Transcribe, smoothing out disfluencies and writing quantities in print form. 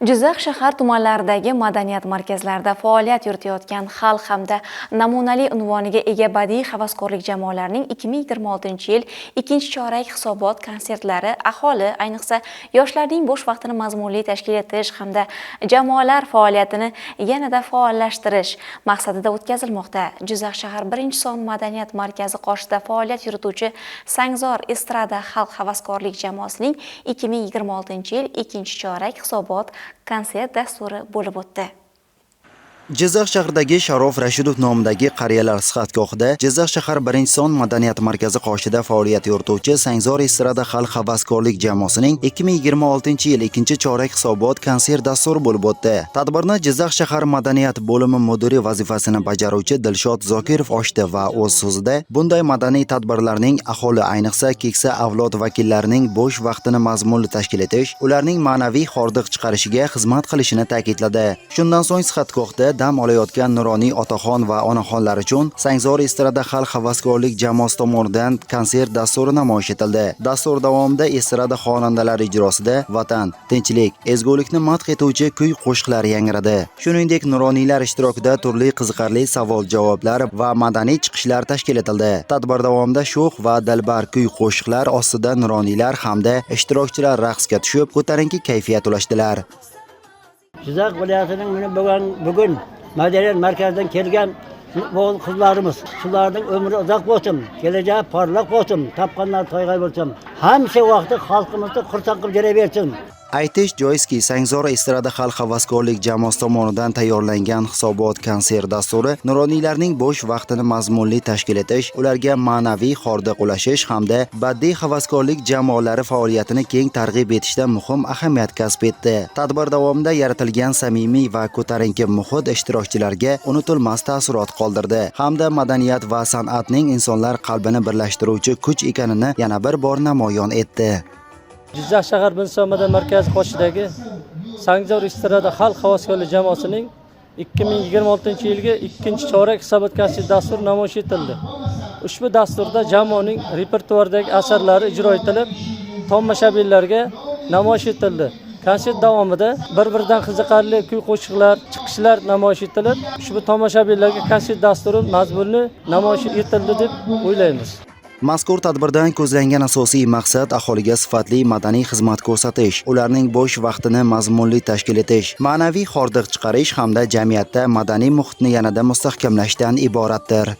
Jizzax shahar tumanlaridagi madaniyat markazlarida faoliyat yuritayotgan xalq hamda namunali unvoniga ega badiiy havaskorlik jamoalarining 2026-yil ikkinchi chorak hisobot konsertlari aholi, ayniqsa yoshlarning bo'sh vaqtini mazmunli tashkil etish hamda jamoalar faoliyatini yanada faollashtirish maqsadida o'tkazilmoqda. Jizzax shahar 1-son madaniyat markazi qoshida faoliyat yurituvchi Sangzor estrada xalq havaskorlik jamoasining 2026-yil ikkinchi chorak hisobot konsert dasturi bo'lib o'tdi. Jizzax shahridagi Sharof Rashidov nomidagi qariyalar sihatgohida Jizzax shahar 1-son madaniyat markazi qoshida faoliyat yurituvchi Sangzor estrada xalq havaskorlik jamoasining 2026-yil ikkinchi chorak hisobot konsert dasturi bo'lib o'tdi. Tadbirni Jizzax shahar madaniyat bo'limi mudiri vazifasini bajaruvchi Dilshod Zokirov ochdi va o'z so'zida bunday madaniy tadbirlarning aholi, ayniqsa keksa avlod vakillarining bo'sh vaqtini mazmunli tashkil etish, ularning ma'naviy hordiq chiqarishiga xizmat qilishini ta'kidladi. Shundan so'ng sihatgohda dam olayotgan nuroniy otaxon va onaxonlar uchun Sangzor estrada xalq havaskorlik jamoasi tomonidan konsert dasturi namoyish etildi. Dastur davomida estrada xonandalari ijrosida vatan, tinchlik, ezgulikni madh etuvchi kuy-qo'shiqlar yangradi. Shuningdek, nuroniylar ishtirokida turli qiziqarli savol-javoblar va madaniy chiqishlar tashkil etildi. Tadbir davomida sho'x va dalbar kuy-qo'shiqlar ostida nuroniylar hamda ishtirokchilar raqsga tushib, ko'tarinki kayfiyat ulashdilar. Jizzax viloyatining bugun madaniyat markazidan kelgan o'g'il qizlarimiz, shularning umri uzoq bo'lsin, kelajagi porloq bo'lsin, topganlar to'yg'ay bo'lsin. Hamma vaqti xalqimizni xursand qilib yuraversin. Aytish joizki, Sangzor estrada xalq havaskorlik jamoasi tomonidan tayyorlangan hisobot konsert dasturi nuroniylarning bo'sh vaqtini mazmunli tashkil etish, ularga ma'naviy hordiq ulashish hamda badiiy havaskorlik jamoalari faoliyatini keng targ'ib etishda muhim ahamiyat kasb etdi. Tadbir davomida yaratilgan samimiy va ko'tarinki muhit ishtirokchilarga unutilmas taassurot qoldirdi hamda madaniyat va san'atning insonlar qalbini birlashtiruvchi kuch ekanini yana bir bor namoyon etdi. Jizzax shahar 1-son madaniyat markazi qoshidagi Sangzor estrada xalq havaskorlik jamoasining 2026-yilgi ikkinchi chorak hisobot konsert dasturi namoyish etildi. Ushbu dasturda jamoaning repertuaridagi asarlari ijro etilib, tomoshabinlarga namoyish etildi. Konsert davomida bir-biridan qiziqarli kuy-qo'shiqlar, chiqishlar namoyish etilib, ushbu tomoshabinlarga konsert dasturi mazmunli namoyish etildi deb o'ylaymiz. Mazkur tadbirdan ko'zlangan asosiy maqsad aholiga sifatli madaniy xizmat ko'rsatish, ularning bo'sh vaqtini mazmunli tashkil etish, ma'naviy hordiq chiqarish hamda jamiyatda madaniy muhitni yanada mustahkamlashdan iboratdir.